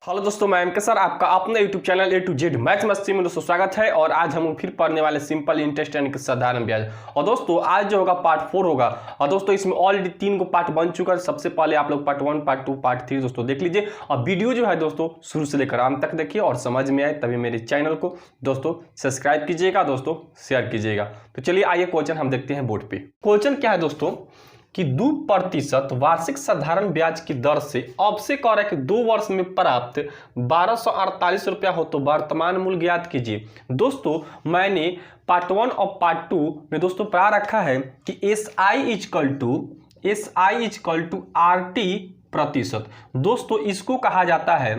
Hello दोस्तों, मैं MK sir आपका अपना YouTube channel A to Z math मस्ती में दोस्तों स्वागत है। और आज हम फिर पढ़ने वाले सिंपल इंटरेस्ट यानी कि साधारण ब्याज। और दोस्तों आज जो होगा पार्ट 4 होगा। और दोस्तों इसमें ऑलरेडी 3 को पार्ट बन चुका है। सबसे पहले आप लोग पार्ट 1, पार्ट 2, पार्ट 3 दोस्तों देख लीजिए। और वीडियो जो है दोस्तों शुरू से लेकर अंत तक देखिए और समझ में आए तभी मेरे चैनल को दोस्तों सब्सक्राइब कीजिएगा, दोस्तों शेयर कीजिएगा। तो चलिए आइए क्वेश्चन हम देखते हैं बोर्ड पे। क्वेश्चन क्या है दोस्तों कि 2% वार्षिक साधारण ब्याज की दर से अब से कह रहा है कि 2 वर्ष में प्राप्त 1248 रुपया हो तो वर्तमान मूल्य ज्ञात कीजिए। दोस्तों मैंने पार्ट 1 और पार्ट 2 में दोस्तों पढ़ा रखा है कि SI इक्वल टू RT प्रतिशत। दोस्तों इसको कहा जाता है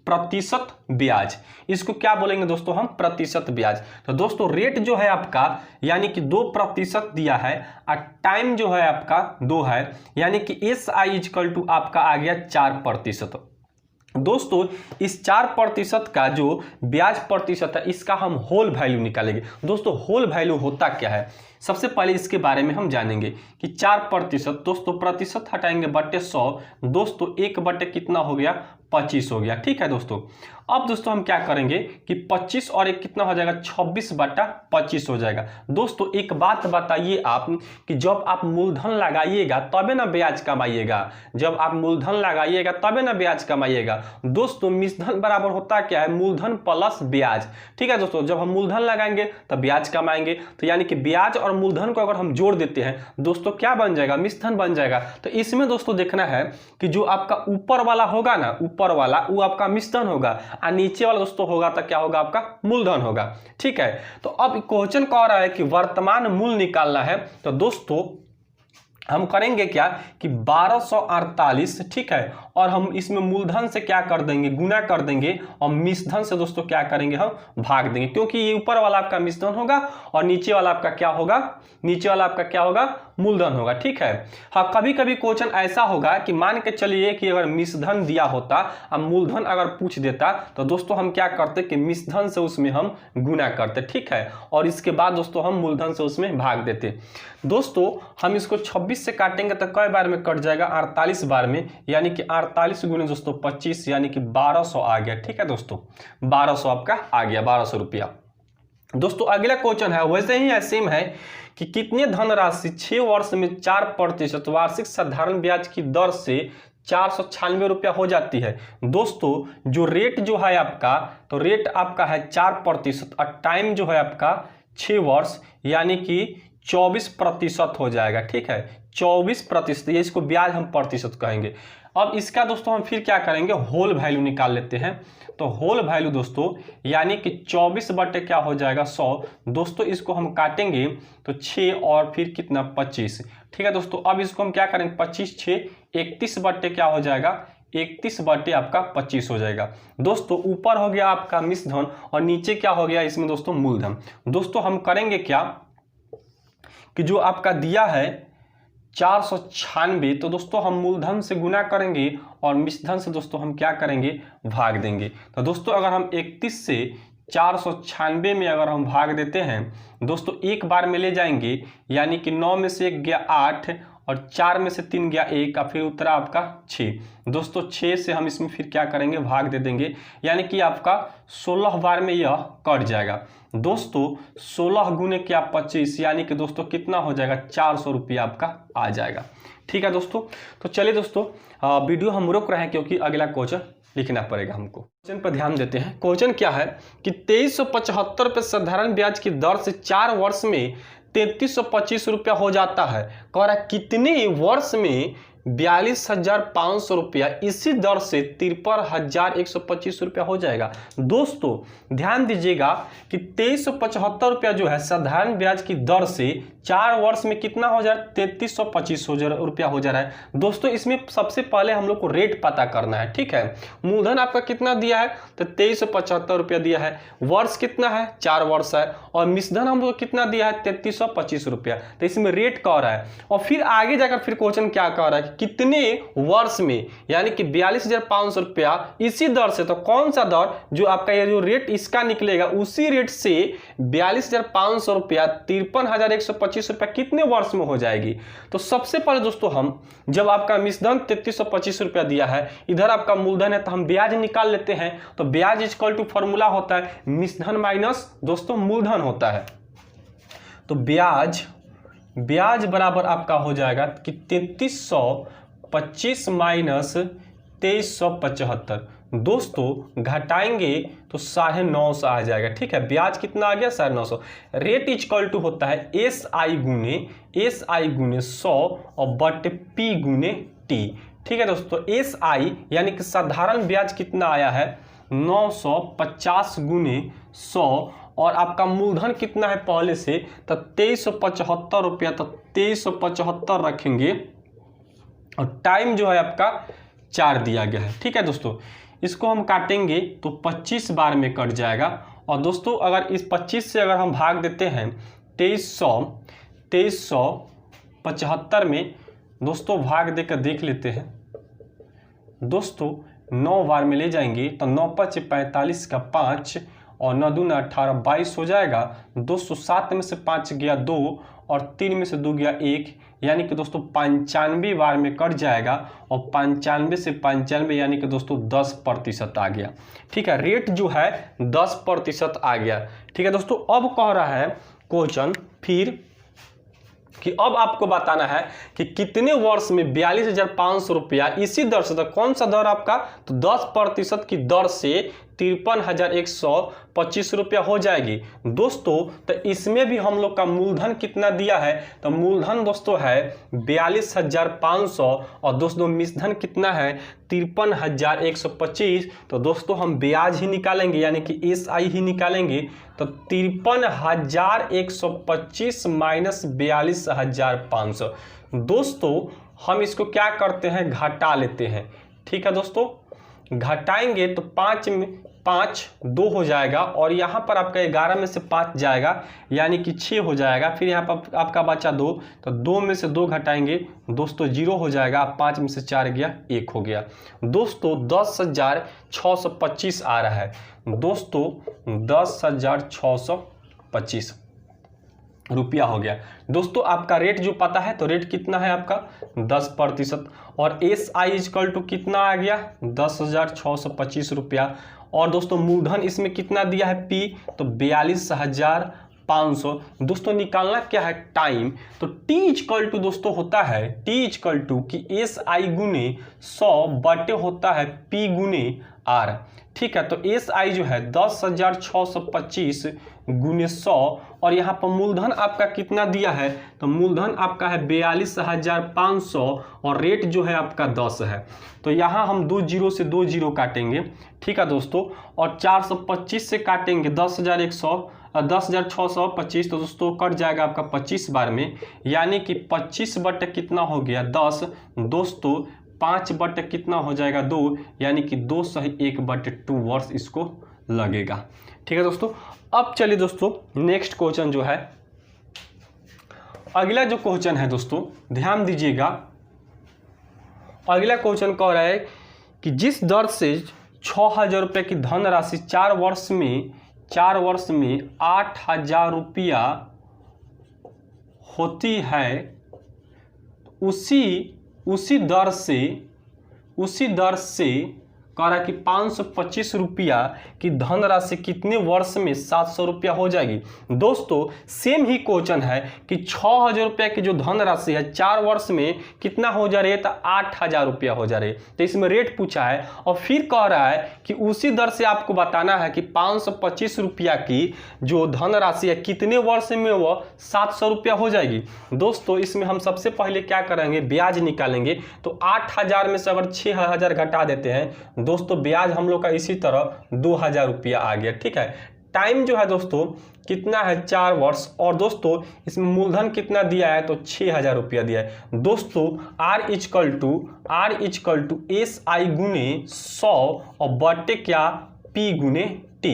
प्रतिशत ब्याज। इसको क्या बोलेंगे दोस्तों हम? प्रतिशत ब्याज। तो दोस्तों रेट जो है आपका यानी कि 2% दिया है और टाइम जो है आपका 2 है यानी कि SI इक्वल टू आपका आ गया 4%। दोस्तों इस 4% का जो ब्याज प्रतिशत है इसका हम होल वैल्यू निकालेंगे। दोस्तों होल वैल्यू होता क्या है सबसे पहले इसके बारे में हम जानेंगे कि 4% दोस्तों प्रतिशत हटाएंगे बटे 100। दोस्तों 1 बटे कितना हो गया? 25 हो गया। ठीक है दोस्तों। अब दोस्तों हम क्या करेंगे कि 25 और 1 कितना हो जाएगा? 26/25 हो जाएगा। दोस्तों एक बात बताइए आप कि जब आप मूलधन लगाइएगा तबे ना ब्याज कमाइएगा। जब आप मूलधन लगाइएगा तबे ना ब्याज कमाइएगा। दोस्तों मिश्रधन बराबर होता क्या है? मूलधन प्लस ब्याज। ठीक है दोस्तों, जब हम मूलधन लगाएंगे तब ब्याज कमाएंगे। तो यानी कि ब्याज और मूलधन को अगर हम जोड़ देते हैं दोस्तों क्या बन जाएगा? मिश्रधन बन जाएगा। तो इसमें दोस्तों देखना है कि जो आपका ऊपर वाला होगा ना, ऊपर वाला वो आपका मिश्रधन होगा और नीचे वाला दोस्तों होगा तो क्या होगा? आपका मूलधन होगा। ठीक है। तो अब क्वेश्चन कह रहा है कि वर्तमान मूल्य निकालना है। तो दोस्तों हम करेंगे क्या कि 1248, ठीक है, और हम इसमें मूलधन से क्या कर देंगे? गुना कर देंगे और मिश्रधन से दोस्तों क्या करेंगे? हम भाग देंगे, क्योंकि ये ऊपर वाला आपका मिश्रधन होगा और नीचे वाला आपका क्या होगा? नीचे वाला आपका क्या होगा? मूलधन होगा। ठीक है। हाँ, कभी कभी क्वेश्चन ऐसा होगा कि मान के चलिए कि अगर मिश्रधन दिया होता और मूलधन अगर पूछ देता तो दोस्तों हम क्या करते कि मिश्रधन से उसमें हम गुना करते। ठीक है। और इसके बाद दोस्तों हम मूलधन से उसमें भाग देते। दोस्तों हम इसको 26 से काटेंगे तो कई बार में कट जाएगा? 48 बार में, यानी कि 48 गुने दोस्तों 25 यानी कि 1200 आ गया। ठीक है दोस्तों, 1200 आपका आ गया, 1200 रुपया। दोस्तों अगला क्वेश्चन है वैसे ही सेम है कि कितने धनराशि 6 वर्ष में 4% वार्षिक साधारण ब्याज की दर से 496 रुपया हो जाती है। दोस्तों जो रेट जो है आपका, तो रेट आपका है 4% और टाइम जो है आपका 6 वर्ष यानी कि 24% हो जाएगा। ठीक है, 24%। ये इसको ब्याज हम प्रतिशत कहेंगे। अब इसका दोस्तों हम फिर क्या करेंगे? होल वैल्यू निकाल लेते हैं। तो होल वैल्यू दोस्तों यानी कि 24 बटे क्या हो जाएगा? 100। दोस्तों इसको हम काटेंगे तो 6 और फिर कितना? 25। ठीक है दोस्तों। अब इसको हम क्या करेंगे? 25 6 31 बटे क्या हो जाएगा? 31 बटे आपका 25 हो जाएगा। दोस्तों ऊपर हो गया आपका मिश्रधन और नीचे क्या हो गया इसमें दोस्तों? मूलधन। दोस्तों हम करेंगे क्या कि जो आपका दिया है 496, तो दोस्तों हम मूलधन से गुना करेंगे और मिश्रधन से दोस्तों हम क्या करेंगे? भाग देंगे। तो दोस्तों अगर हम 31 से 496 में अगर हम भाग देते हैं दोस्तों एक बार में ले जाएंगे यानी कि 9 में से 1 गया 8 और 4 में से 3 गया 1 और फिर उत्तरा आपका 6। दोस्तों 6 से हम इसमें फिर क्या करेंगे? भाग दे देंगे यानी कि आपका 16 बार में यह कट जाएगा। दोस्तों 16 गुने क्या? 25 यानी कि दोस्तों कितना हो जाएगा? 400 रुपया आपका आ जाएगा। ठीक है दोस्तों। तो चलिए दोस्तों वीडियो हम रुक रहे हैं क्योंकि अगला क्वेश्चन लिखना पड़ेगा हमको। क्वेश्चन पर ध्यान देते हैं। क्वेश्चन क्या है कि 2375 पे साधारण ब्याज की दर से 4 वर्ष में 3325 रुपया हो जाता है। कह रहा है कितने वर्ष में 42,500 रुपया इसी दर से 53,125 रुपया हो जाएगा। दोस्तों ध्यान दीजिएगा कि 2375 रुपया जो है साधारण ब्याज की दर से 4 वर्ष में कितना हो जा रहा है? 3325 रुपया हो जा रहा है। दोस्तों इसमें सबसे पहले हम लोग को रेट पता करना है। ठीक है, मूलधन आपका कितना दिया है? तो 2375 रुपया दिया है। वर्ष कितना है? 4 वर्ष है। और मिश्रधन हम लोग कितना दिया है? 3325 रुपया। तो इसमें रेट कह रहा है और फिर आगे जाकर फिर क्वेश्चन क्या कह रहा है? कितने वर्ष में यानी कि 42,500 रुपया इसी दर से। तो कौन सा दर? जो आपका ये जो रेट इसका निकलेगा उसी रेट से 42,500 रुपया 53,125 3325 रुपया कितने वर्ष में हो जाएगी? तो सबसे पहले दोस्तों हम जब आपका मिश्रधन 3325 रुपया दिया है, इधर आपका मूलधन है, तो हम ब्याज निकाल लेते हैं। तो ब्याज इक्वल टू फॉर्मूला होता है मिश्रधन माइनस दोस्तों मूलधन होता है। तो ब्याज बराबर आपका हो जाएगा कि 3325 माइनस 2375। दोस्तों घटाएंगे तो 950 आ जाएगा। ठीक है, ब्याज कितना आ गया? 950। रेट इक्वल टू होता है SI गुने 100 और बटे P गुने T। ठीक है दोस्तों, SI यानी कि साधारण ब्याज कितना आया है? 950 गुने 100 और आपका मूलधन कितना है पहले से? तो 2375 रुपया। तो 2375 रखेंगे और टाइम जो है आपका 4 दिया गया है। ठीक है दोस्तों, इसको हम काटेंगे तो 25 बार में कट जाएगा। और दोस्तों अगर इस 25 से अगर हम भाग देते हैं 2375 में दोस्तों भाग देकर देख लेते हैं। दोस्तों 9 बार में ले जाएंगे तो 9 5 45 का 5 और 9 दूना 18 22 हो जाएगा। दोस्तों 7 में से 5 गया 2 और 3 में से 2 गया 1, यानी कि दोस्तों 95 बार में कट जाएगा। और 95 से 95 यानी कि दोस्तों 10% आ गया। ठीक है, रेट जो है 10% आ गया। ठीक है दोस्तों, अब कह रहा है क्वेश्चन फिर कि अब आपको बताना है कि कितने वर्ष में 42,500 रुपया इसी दर से, तो कौन सा दर आपका? तो 10% की दर से 53,125 रुपया हो जाएगी। दोस्तों तो इसमें भी हम लोग का मूलधन कितना दिया है? तो मूलधन दोस्तों है 42,500 और दोस्तों मिश्रधन कितना है? 53,125। तो दोस्तों हम ब्याज ही निकालेंगे यानी कि SI ही निकालेंगे। तो 53,125 माइनस 42,500। दोस्तों हम इसको क्या करते हैं? घटा लेते हैं। ठीक है दोस्तों, घटाएंगे तो 5 में 5 2 हो जाएगा और यहाँ पर आपका 11 में से 5 जाएगा यानी कि 6 हो जाएगा। फिर यहाँ पर आपका बचा 2, तो 2 में से 2 घटाएंगे दोस्तों 0 हो जाएगा। 5 में से 4 गया 1 हो गया। दोस्तों 10,625 आ रहा है। दोस्तों 10,625 रुपया हो गया। दोस्तों आपका रेट जो पता है, तो रेट कितना है आपका? 10%। और SI इक्वल टू कितना आ गया? 10,625 रुपया। और दोस्तों मूलधन इसमें कितना दिया है? P, तो 42,500। दोस्तों निकालना क्या है? टाइम। तो T इक्वल टू दोस्तों होता है T इक्वल टू कि SI गुने 100 बटे होता है P गुने R। ठीक है, तो SI जो है 10,625 गुने 100 और यहाँ पर मूलधन आपका कितना दिया है? तो मूलधन आपका है 42,500 और रेट जो है आपका 10 है। तो यहाँ हम 2 जीरो से 2 जीरो काटेंगे। ठीक है दोस्तों, और 425 से काटेंगे 10,625। तो दोस्तों कट जाएगा आपका 25 बार में, यानी कि 25 बटे कितना हो गया? 10। दोस्तों 5 बटे कितना हो जाएगा? 2, यानी कि 2 सही 1 बटे 2 वर्ष इसको लगेगा। ठीक है दोस्तों, अब चलिए दोस्तों नेक्स्ट क्वेश्चन जो है, अगला जो क्वेश्चन है दोस्तों ध्यान दीजिएगा। अगला क्वेश्चन कह रहा है कि जिस दर से 6,000 रुपये की धनराशि 4 वर्ष में 8,000 रुपया होती है, उसी दर से कह रहा है कि 525 रुपया की धनराशि कितने वर्ष में 700 रुपया हो जाएगी। दोस्तों सेम ही क्वेश्चन है कि 6,000 रुपया की जो धनराशि है 4 वर्ष में कितना हो जा रही है? तो 8,000 रुपया हो जा रही है। तो इसमें रेट पूछा है और फिर कह रहा है कि उसी दर से आपको बताना है कि 525 रुपया की जो धनराशि है कितने वर्ष में वह 700 रुपया हो जाएगी। दोस्तों इसमें हम सबसे पहले क्या करेंगे? ब्याज निकालेंगे। तो 8,000 में से अगर 6,000 घटा देते हैं दोस्तों, ब्याज हम लोग का इसी तरह 2,000 रुपया आ गया। ठीक है, टाइम जो है दोस्तों कितना है? 4 वर्ष। और दोस्तों इसमें मूलधन कितना दिया है? तो 6,000 रुपया दिया है। दोस्तों R इक्वल टू SI गुने 100 और बटे क्या? P गुने T।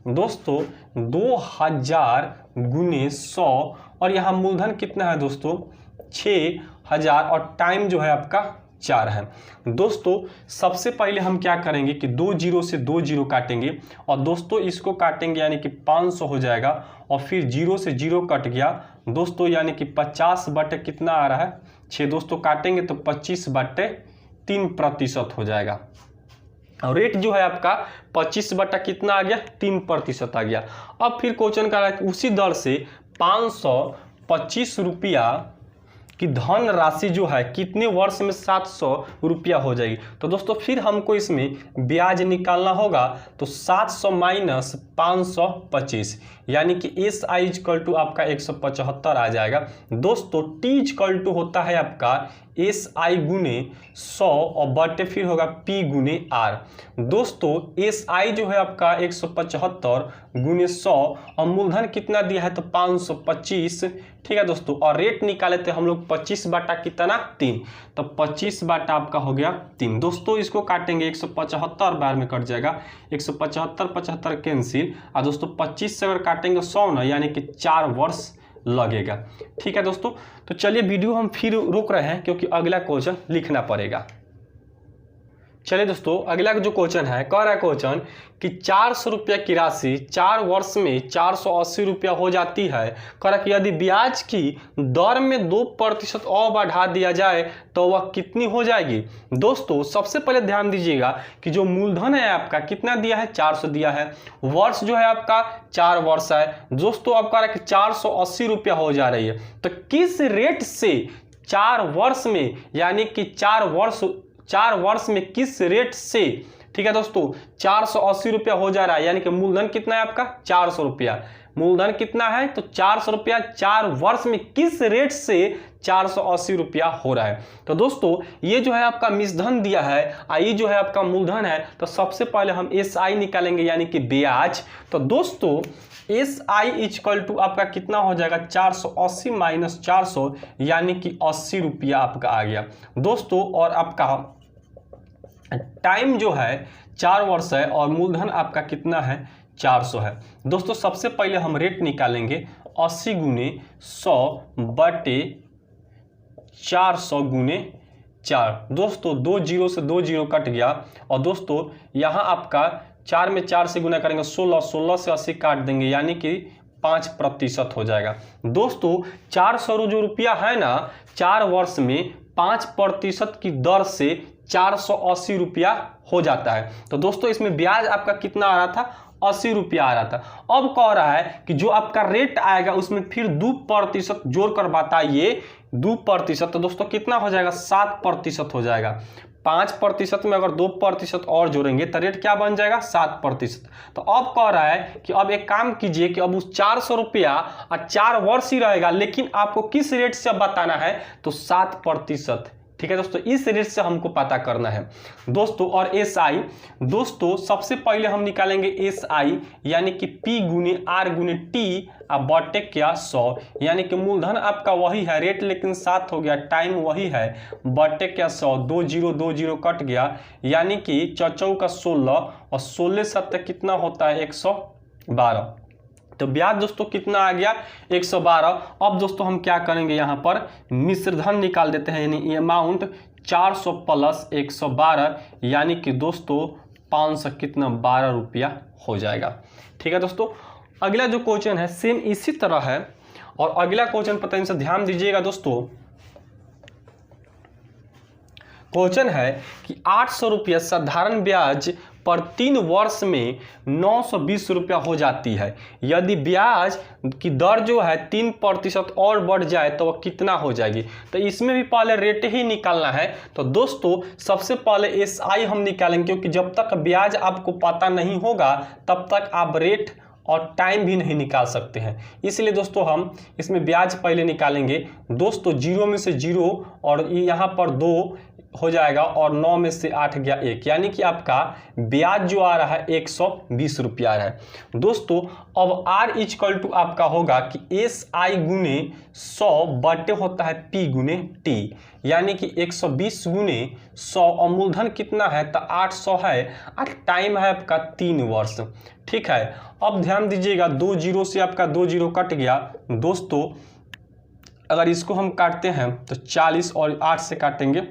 दोस्तों 2,000 गुने 100 और यहाँ मूलधन कितना है दोस्तों? 6,000 और टाइम जो है आपका 4 है। दोस्तों सबसे पहले हम क्या करेंगे कि 2 जीरो से 2 जीरो काटेंगे और दोस्तों इसको काटेंगे यानी कि 500 हो जाएगा और फिर 0 से 0 कट गया दोस्तों यानी कि 50 बटे कितना आ रहा है 6। दोस्तों काटेंगे तो 25/3% हो जाएगा और रेट जो है आपका 25 बटा कितना आ गया 3% आ गया। अब फिर क्वेश्चन कर रहा है कि उसी दर से 525 रुपया कि धन राशि जो है कितने वर्ष में 700 रुपया हो जाएगी। तो दोस्तों फिर हमको इसमें ब्याज निकालना होगा तो 700 माइनस 525 यानी कि एस आई इक्वल टू आपका 175 आ जाएगा। दोस्तों टी इक्वल टू होता है आपका एस आई गुने 100 और बटे फिर होगा पी गुने आर। दोस्तों एस आई जो है आपका 175 गुने 100 और मूलधन कितना दिया है तो 525। ठीक है दोस्तों और रेट निकाले थे हम लोग 25 बटा कितना 3 तो 25 बटा आपका हो गया 3। दोस्तों इसको काटेंगे 175 बार में कट जाएगा 175 कैंसिल और दोस्तों 25 से अगर काटेंगे 100 ना यानी कि 4 वर्ष लगेगा। ठीक है दोस्तों तो चलिए वीडियो हम फिर रोक रहे हैं क्योंकि अगला क्वेश्चन लिखना पड़ेगा। चलिए दोस्तों अगला जो क्वेश्चन है कह रहा है क्वेश्चन कि 400 रुपया की राशि 4 वर्ष में 480 रुपया हो जाती है। कह रहा कि यदि ब्याज की दर में 2% और बढ़ा दिया जाए तो वह कितनी हो जाएगी। दोस्तों सबसे पहले ध्यान दीजिएगा कि जो मूलधन है आपका कितना दिया है 400 दिया है, वर्ष जो है आपका 4 वर्ष है। दोस्तों अब कह रहा है कि 480 रुपया हो जा रही है तो किस रेट से 4 वर्ष में यानी कि 4 वर्ष में किस रेट से। ठीक है दोस्तों 480 रुपया हो जा रहा है यानी कि मूलधन कितना है आपका 400 रुपया, मूलधन कितना है तो 400 रुपया 4 वर्ष में किस रेट से 480 रुपया हो रहा है। तो दोस्तों ये जो है आपका मिश्रधन दिया है आई जो है आपका मूलधन है तो सबसे पहले हम एस आई निकालेंगे यानी कि ब्याज। तो दोस्तों एस आई इक्वल टू आपका कितना हो जाएगा 480 माइनस 400 यानी कि 80 रुपया आपका आ गया दोस्तों। और आपका टाइम जो है 4 वर्ष है और मूलधन आपका कितना है 400 है। दोस्तों सबसे पहले हम रेट निकालेंगे 80 गुने 100 बटे 400 गुने 4। दोस्तों 2 जीरो से 2 जीरो कट गया और दोस्तों यहाँ आपका 4 में 4 से गुना करेंगे 16 से 80 काट देंगे यानी कि 5% हो जाएगा। दोस्तों 400 जो रुपया है ना 4 वर्ष में 5% की दर से 480 रुपया हो जाता है। तो दोस्तों इसमें ब्याज आपका कितना आ रहा था 80 रुपया आ रहा था। अब कह रहा है कि जो आपका रेट आएगा उसमें फिर 2% जोड़ कर बताइए 2%। तो दोस्तों कितना हो जाएगा 7% हो जाएगा। 5% में अगर 2% और जोड़ेंगे तो रेट क्या बन जाएगा 7%। तो अब कह रहा है कि अब एक काम कीजिए कि अब उस 400 रुपया 4 वर्ष ही रहेगा लेकिन आपको किस रेट से बताना है तो 7%। ठीक है दोस्तों इस रेट से हमको पता करना है दोस्तों। और एस आई दोस्तों सबसे पहले हम निकालेंगे एस आई यानी कि पी गुने आर गुने टी बटे क्या 100 यानी कि मूलधन आपका वही है रेट लेकिन 7 हो गया, टाइम वही है बटे क्या 100। 2 जीरो कट गया यानी कि 4 का 16 और 16 7 कितना होता है 112। तो ब्याज दोस्तों कितना आ गया 112। अब दोस्तों हम क्या करेंगे यहाँ पर मिश्रधन निकाल देते हैं यानी अमाउंट 400 प्लस 112 यानी कि दोस्तों 500 कितना 12 रुपया हो जाएगा। ठीक है दोस्तों अगला जो क्वेश्चन है सेम इसी तरह है और अगला क्वेश्चन पता इनसे ध्यान दीजिएगा दोस्तों। क्वेश्चन है कि 800 रुपया साधारण ब्याज पर 3 वर्ष में 920 रुपया हो जाती है। यदि ब्याज की दर जो है 3% और बढ़ जाए तो वह कितना हो जाएगी। तो इसमें भी पहले रेट ही निकालना है। तो दोस्तों सबसे पहले एस आई हम निकालेंगे क्योंकि जब तक ब्याज आपको पता नहीं होगा तब तक आप रेट और टाइम भी नहीं निकाल सकते हैं। इसलिए दोस्तों हम इसमें ब्याज पहले निकालेंगे। दोस्तों 0 में से 0 और यहाँ पर 2 हो जाएगा और 9 में से 8 गया 1 यानी कि आपका ब्याज जो आ रहा है 120 रुपया आ रहा है। दोस्तों अब आर इक्वल टू आपका होगा कि एस आई गुने 100 बटे होता है पी गुने टी यानी कि 120 गुने 100 और मूलधन कितना है तो 800 है और टाइम है आपका 3 वर्ष। ठीक है अब ध्यान दीजिएगा 2 जीरो से आपका 2 जीरो कट गया। दोस्तों अगर इसको हम काटते हैं तो 40 और 8 से काटेंगे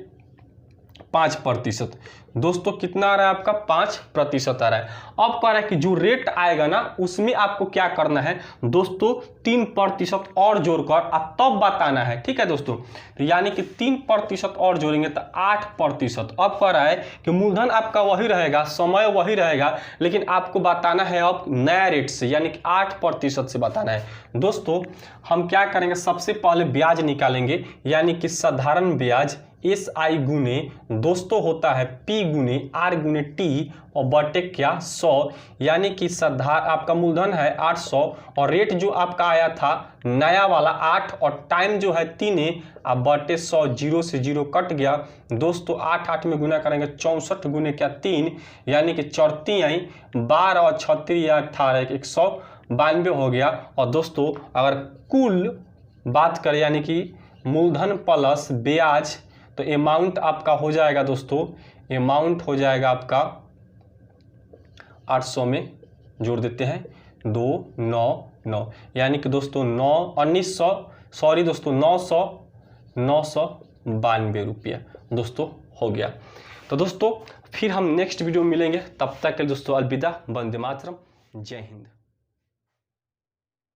5%। दोस्तों कितना आ रहा है आपका 5% आ रहा है। अब कह रहा है कि जो रेट आएगा ना उसमें आपको क्या करना है दोस्तों 3% और जोड़कर आप तब बताना है, ठीक है दोस्तों। तो यानी कि 3% और जोड़ेंगे तो 8%। अब कह रहा है कि मूलधन आपका वही रहेगा, समय वही रहेगा, लेकिन आपको बताना है अब नया रेट से, यानी कि 8% से बताना है। दोस्तों हम क्या करेंगे, सबसे पहले ब्याज निकालेंगे, यानी कि साधारण ब्याज SI गुने दोस्तों होता है P गुने R गुने T और बटे क्या 100, यानी कि आपका मूलधन है 800 और रेट जो आपका आया था नया वाला 8 और टाइम जो है 3 अब बटे 100, 0 से 0 कट गया दोस्तों। 8 में गुना करेंगे 64 गुने क्या 3, यानी कि 34 आई 12 और 36 या 18 192 हो गया। और दोस्तों अगर कुल बात करें यानी कि मूलधन प्लस ब्याज तो अमाउंट आपका हो जाएगा दोस्तों, अमाउंट हो जाएगा आपका 800 में जोड़ देते हैं 299, यानी कि दोस्तों 992 रुपया दोस्तों हो गया। तो दोस्तों फिर हम नेक्स्ट वीडियो में मिलेंगे, तब तक के लिए दोस्तों अलविदा, वंदे मातरम, जय हिंद।